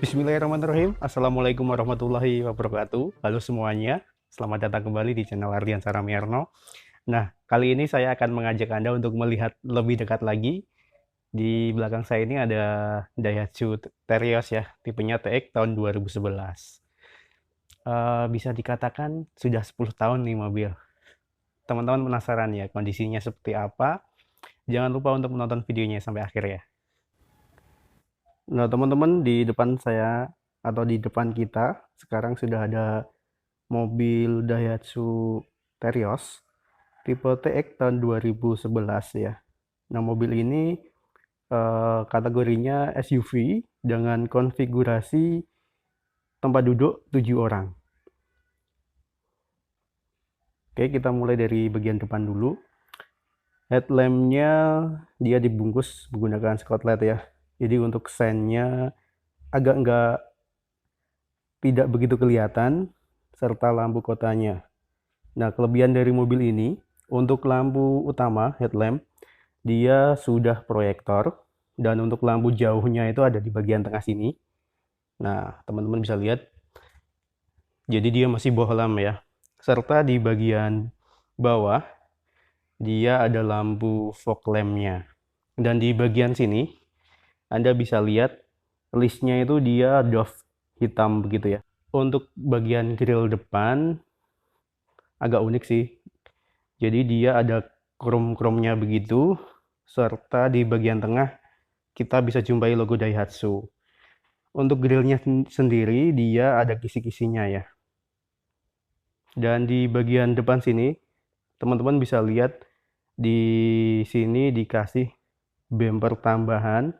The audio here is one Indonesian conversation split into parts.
Bismillahirrahmanirrahim. Assalamualaikum warahmatullahi wabarakatuh. Halo semuanya, selamat datang kembali di channel Ardian Saramiarno. Nah, kali ini saya akan mengajak Anda untuk melihat lebih dekat lagi. Di belakang saya ini ada Daihatsu Terios ya, tipenya TX tahun 2011. Bisa dikatakan sudah 10 tahun nih mobil. Teman-teman penasaran ya kondisinya seperti apa? Jangan lupa untuk menonton videonya sampai akhir ya. Nah, teman-teman, di depan saya atau di depan kita sekarang sudah ada mobil Daihatsu Terios tipe TX tahun 2011 ya. Nah, mobil ini kategorinya SUV dengan konfigurasi tempat duduk 7 orang. Oke, kita mulai dari bagian depan dulu. Headlampnya dia dibungkus menggunakan Scotland ya. Jadi untuk sennya agak tidak begitu kelihatan, serta lampu kotanya. Nah, kelebihan dari mobil ini, untuk lampu utama headlamp, dia sudah proyektor, dan untuk lampu jauhnya itu ada di bagian tengah sini. Nah, teman-teman bisa lihat, jadi dia masih bohlam ya. Serta di bagian bawah, dia ada lampu fog lampnya. Dan di bagian sini, Anda bisa lihat listnya itu dia doff hitam begitu ya. Untuk bagian grill depan agak unik sih. Jadi dia ada chrome-chrome-nya begitu, serta di bagian tengah kita bisa jumpai logo Daihatsu. Untuk grillnya sendiri dia ada kisi-kisinya ya. Dan di bagian depan sini teman-teman bisa lihat di sini dikasih bumper tambahan.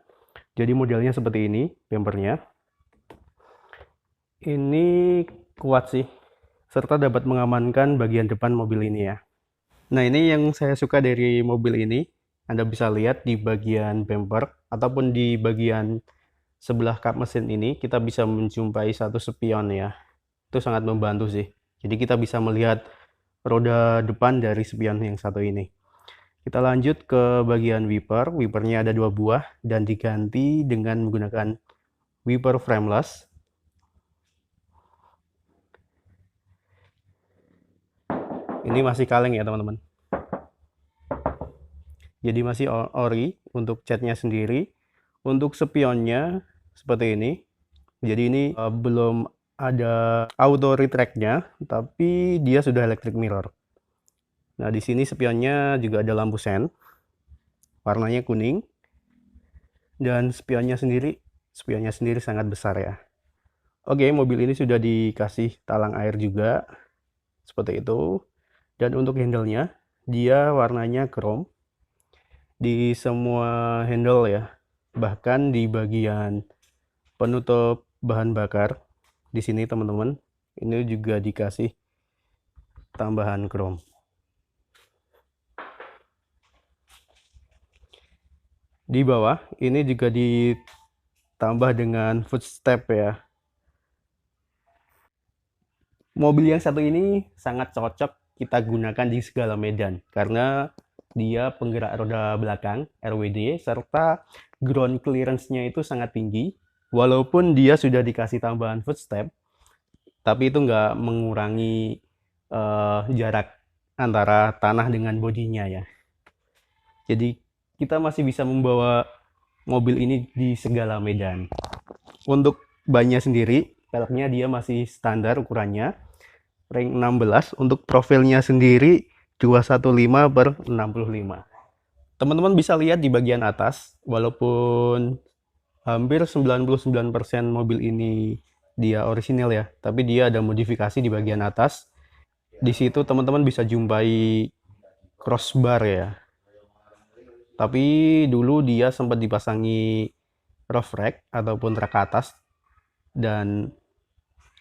Jadi modelnya seperti ini bumpernya. Ini kuat sih, serta dapat mengamankan bagian depan mobil ini ya. Nah, ini yang saya suka dari mobil ini. Anda bisa lihat di bagian bumper ataupun di bagian sebelah kap mesin ini kita bisa menjumpai satu spion ya. Itu sangat membantu sih. Jadi kita bisa melihat roda depan dari spion yang satu ini. Kita lanjut ke bagian wiper. Wipernya ada 2 buah dan diganti dengan menggunakan wiper frameless. Ini masih kaleng ya teman-teman. Jadi masih ori untuk catnya sendiri. Untuk spionnya seperti ini. Jadi ini belum ada auto retract-nya, tapi dia sudah electric mirror. Nah, di sini spionnya juga ada lampu sen, warnanya kuning, dan spionnya sendiri sangat besar ya. Oke, mobil ini sudah dikasih talang air juga, seperti itu. Dan untuk handle-nya, dia warnanya chrome di semua handle ya, bahkan di bagian penutup bahan bakar di sini teman-teman, ini juga dikasih tambahan chrome. Di bawah ini juga ditambah dengan footstep ya. Mobil yang satu ini sangat cocok kita gunakan di segala medan karena dia penggerak roda belakang RWD serta ground clearance-nya itu sangat tinggi. Walaupun dia sudah dikasih tambahan footstep, tapi itu nggak mengurangi jarak antara tanah dengan bodinya ya. Jadi kita masih bisa membawa mobil ini di segala medan. Untuk bannya sendiri, velgnya dia masih standar ukurannya, ring 16. Untuk profilnya sendiri 215/65. Teman-teman bisa lihat di bagian atas, walaupun hampir 99% mobil ini dia orisinil ya, tapi dia ada modifikasi di bagian atas. Di situ teman-teman bisa jumpai crossbar ya. Tapi dulu dia sempat dipasangi roof rack ataupun rak atas, dan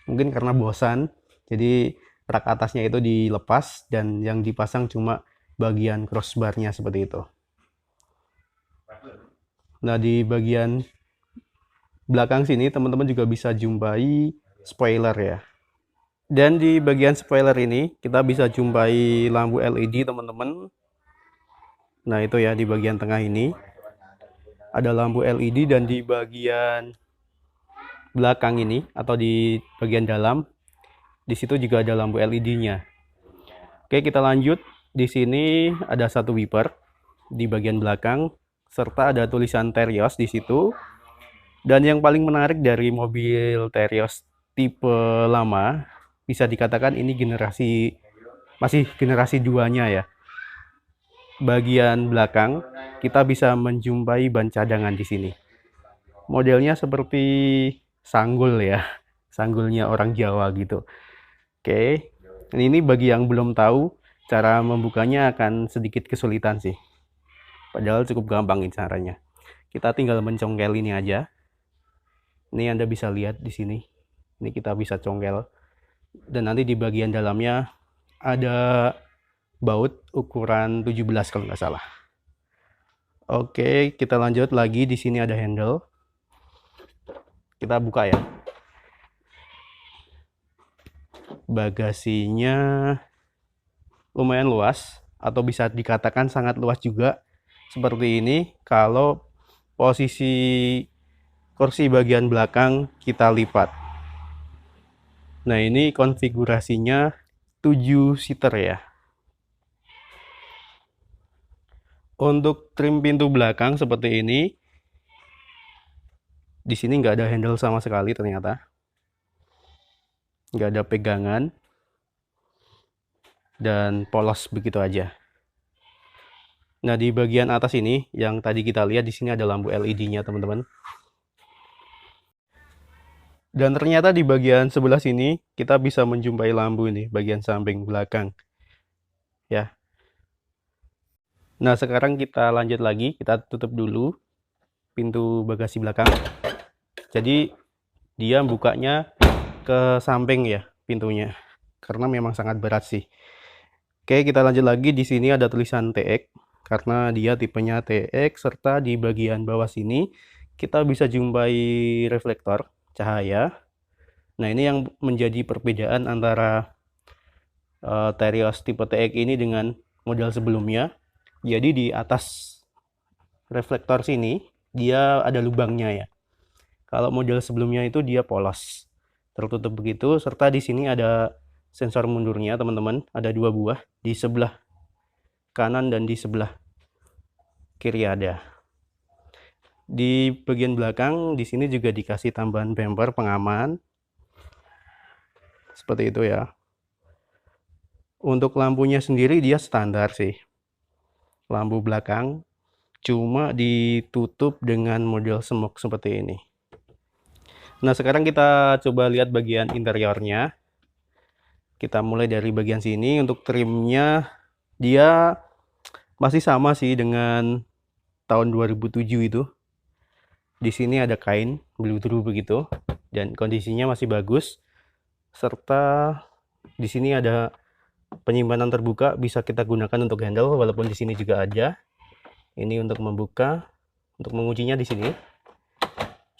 Mungkin karena bosan, jadi rak atasnya itu dilepas dan yang dipasang cuma bagian crossbarnya seperti itu. Nah, di bagian belakang sini teman-teman juga bisa jumpai spoiler ya. Dan di bagian spoiler ini kita bisa jumpai lampu LED teman-teman. Nah, itu ya di bagian tengah ini ada lampu LED, dan di bagian belakang ini atau di bagian dalam di situ juga ada lampu LED-nya. Oke, kita lanjut. Di sini ada satu wiper di bagian belakang serta ada tulisan Terios di situ. Dan yang paling menarik dari mobil Terios tipe lama, bisa dikatakan ini masih generasi 2-nya ya. Bagian belakang kita bisa menjumpai ban cadangan di sini. Modelnya seperti sanggul ya, sanggulnya orang Jawa gitu. Oke, ini bagi yang belum tahu, cara membukanya akan sedikit kesulitan sih. Padahal cukup gampang ini caranya. Kita tinggal mencongkel ini aja. Ini Anda bisa lihat di sini. Ini kita bisa congkel. Dan nanti di bagian dalamnya ada baut ukuran 17 kalau nggak salah. Oke, kita lanjut lagi. Di sini ada handle. Kita buka ya. Bagasinya lumayan luas, atau bisa dikatakan sangat luas juga. Seperti ini kalau posisi kursi bagian belakang kita lipat. Nah, ini konfigurasinya 7 seater ya. Untuk trim pintu belakang seperti ini. Di sini nggak ada handle sama sekali ternyata. Nggak ada pegangan. Dan polos begitu aja. Nah, di bagian atas ini yang tadi kita lihat, di sini ada lampu LED-nya, teman-teman. Dan ternyata di bagian sebelah sini kita bisa menjumpai lampu ini, bagian samping belakang. Ya. Nah, sekarang kita lanjut lagi, kita tutup dulu pintu bagasi belakang. Jadi dia bukanya ke samping ya pintunya, karena memang sangat berat sih. Oke, kita lanjut lagi. Di sini ada tulisan TX karena dia tipenya TX, serta di bagian bawah sini kita bisa jumpai reflektor cahaya. Nah, ini yang menjadi perbedaan antara Terios tipe TX ini dengan model sebelumnya. Jadi di atas reflektor sini dia ada lubangnya ya. Kalau model sebelumnya itu dia polos, tertutup begitu, serta di sini ada sensor mundurnya, teman-teman. Ada 2 buah, di sebelah kanan dan di sebelah kiri ada. Di bagian belakang di sini juga dikasih tambahan bumper pengaman. Seperti itu ya. Untuk lampunya sendiri dia standar sih. Lampu belakang cuma ditutup dengan model smoke seperti ini. Nah, sekarang kita coba lihat bagian interiornya. Kita mulai dari bagian sini. Untuk trimnya dia masih sama sih dengan tahun 2007 itu. Di sini ada kain bludru begitu dan kondisinya masih bagus. Serta di sini ada penyimpanan terbuka, bisa kita gunakan untuk handle, walaupun di sini juga ada. Ini untuk membuka, untuk menguncinya di sini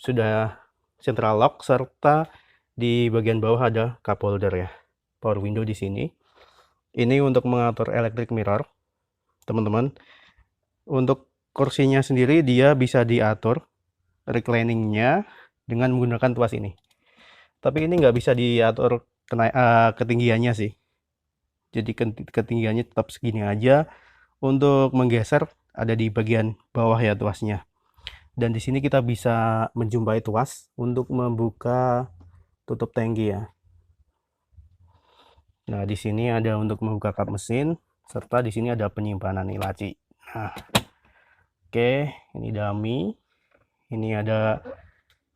sudah central lock, serta di bagian bawah ada cup holder ya, power window di sini. Ini untuk mengatur electric mirror, teman-teman. Untuk kursinya sendiri dia bisa diatur recliningnya dengan menggunakan tuas ini. Tapi ini nggak bisa diatur ketinggiannya sih. Jadi ketinggiannya tetap segini aja. Untuk menggeser ada di bagian bawah ya tuasnya. Dan di sini kita bisa menjumpai tuas untuk membuka tutup tangki ya. Nah, di sini ada untuk membuka kap mesin, serta di sini ada penyimpanan laci. Nah, oke, ini dummy. Ini ada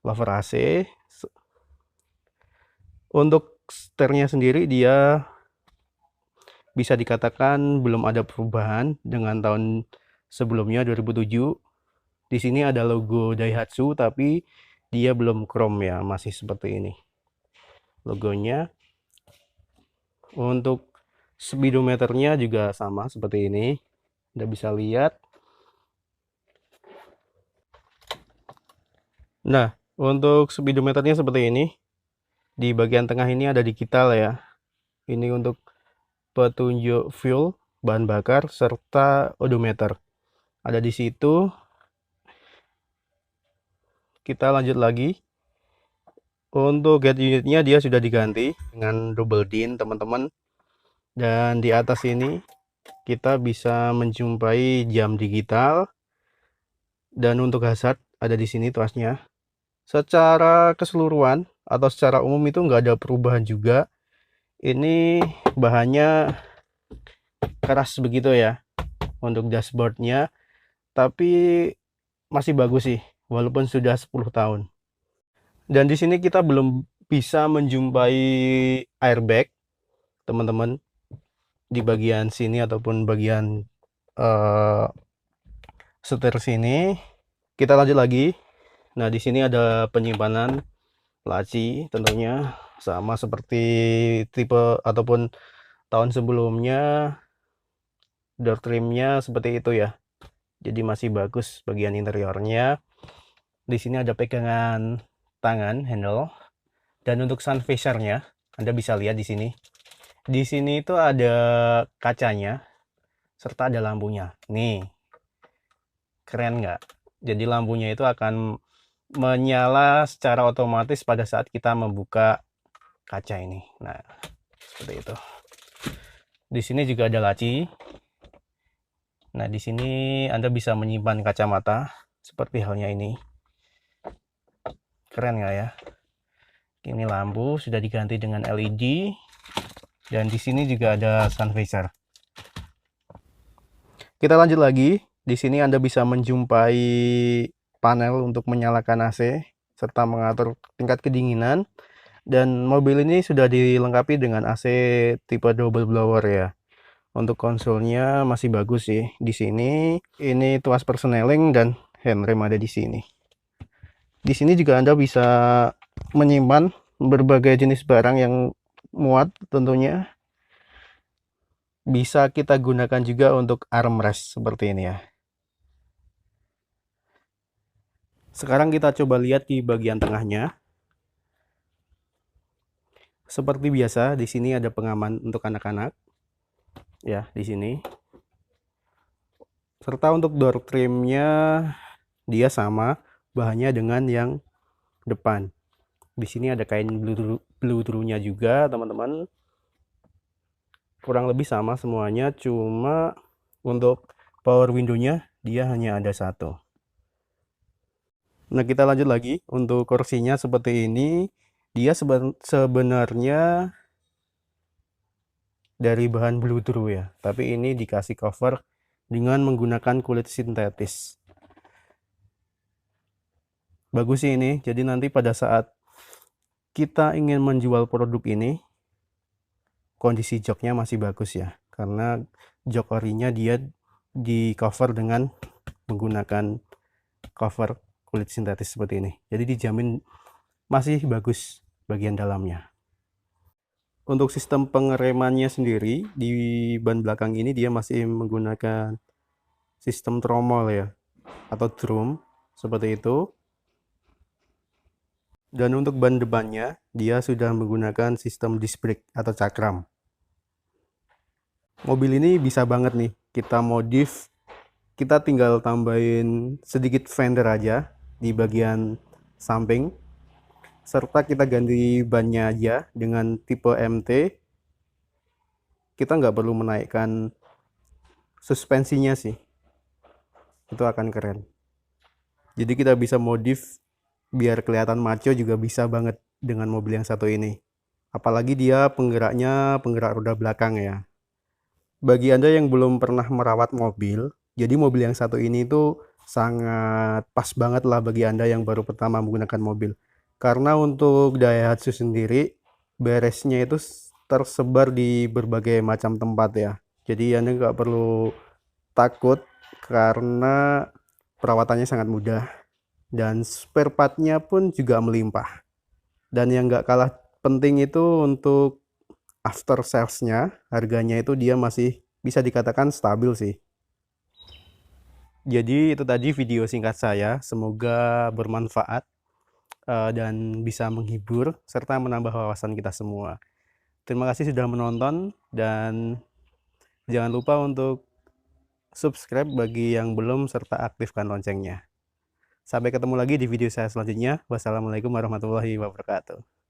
lover AC. Untuk setirnya sendiri dia bisa dikatakan belum ada perubahan dengan tahun sebelumnya 2007. Di sini ada logo Daihatsu tapi dia belum chrome ya, masih seperti ini. logonya. Untuk speedometernya juga sama seperti ini, Anda bisa lihat. Nah, untuk speedometernya seperti ini. Di bagian tengah ini ada digital ya. Ini untuk petunjuk fuel, bahan bakar, serta odometer. Ada di situ. Kita lanjut lagi. Untuk head unitnya dia sudah diganti dengan double din, teman-teman. Dan di atas ini kita bisa menjumpai jam digital. Dan untuk hazard ada di sini tuasnya. Secara keseluruhan atau secara umum itu nggak ada perubahan juga. Ini bahannya keras begitu ya untuk dashboardnya, tapi masih bagus sih walaupun sudah 10 tahun. Dan di sini kita belum bisa menjumpai airbag, teman-teman, di bagian sini ataupun bagian setir sini. Kita lanjut lagi. Nah, di sini ada penyimpanan laci, tentunya sama seperti tipe ataupun tahun sebelumnya. Door trimnya seperti itu ya. Jadi masih bagus bagian interiornya. Di sini ada pegangan tangan handle. Dan untuk sun visor-nya, Anda bisa lihat di sini. Di sini itu ada kacanya serta ada lampunya. Nih. Keren nggak? Jadi lampunya itu akan menyala secara otomatis pada saat kita membuka kaca ini. Nah, seperti itu. Di sini juga ada laci. Nah, di sini Anda bisa menyimpan kacamata seperti halnya ini. Keren nggak ya? Ini lampu sudah diganti dengan LED. Dan di sini juga ada sun visor. Kita lanjut lagi. Di sini Anda bisa menjumpai panel untuk menyalakan AC serta mengatur tingkat kedinginan. Dan mobil ini sudah dilengkapi dengan AC tipe double blower ya. Untuk konsolnya masih bagus sih. Di sini ini tuas persneling dan handrem ada di sini. Di sini juga Anda bisa menyimpan berbagai jenis barang yang muat tentunya. Bisa kita gunakan juga untuk armrest seperti ini ya. Sekarang kita coba lihat di bagian tengahnya. Seperti biasa, di sini ada pengaman untuk anak-anak. Ya, di sini. Serta untuk door trimnya dia sama bahannya dengan yang depan. Di sini ada kain blue through-nya juga, teman-teman. Kurang lebih sama semuanya, cuma untuk power window-nya dia hanya ada satu. Nah, kita lanjut lagi. Untuk kursinya seperti ini. Dia sebenarnya dari bahan blue through ya, tapi ini dikasih cover dengan menggunakan kulit sintetis. Bagus sih ini. Jadi nanti pada saat kita ingin menjual produk ini, kondisi joknya masih bagus ya, karena jok orinya dia di cover dengan menggunakan cover kulit sintetis seperti ini. Jadi dijamin masih bagus bagian dalamnya. Untuk sistem pengeremannya sendiri di ban belakang ini dia masih menggunakan sistem tromol ya, atau drum seperti itu. Dan untuk ban depannya dia sudah menggunakan sistem disc brake atau cakram. Mobil ini bisa banget nih kita modif. Kita tinggal tambahin sedikit fender aja di bagian samping, serta kita ganti bannya aja dengan tipe MT. Kita nggak perlu menaikkan suspensinya sih, itu akan keren. Jadi kita bisa modif biar kelihatan maco juga bisa banget dengan mobil yang satu ini. Apalagi dia penggerak roda belakang ya. Bagi Anda yang belum pernah merawat mobil, jadi mobil yang satu ini tuh sangat pas banget lah bagi Anda yang baru pertama menggunakan mobil. Karena untuk Daihatsu sendiri, beresnya itu tersebar di berbagai macam tempat ya. Jadi Anda nggak perlu takut karena perawatannya sangat mudah. Dan spare partnya pun juga melimpah. Dan yang nggak kalah penting itu untuk after sales-nya, harganya itu dia masih bisa dikatakan stabil sih. Jadi itu tadi video singkat saya, semoga bermanfaat dan bisa menghibur serta menambah wawasan kita semua. Terima kasih sudah menonton dan jangan lupa untuk subscribe bagi yang belum serta aktifkan loncengnya. Sampai ketemu lagi di video saya selanjutnya. Wassalamualaikum warahmatullahi wabarakatuh.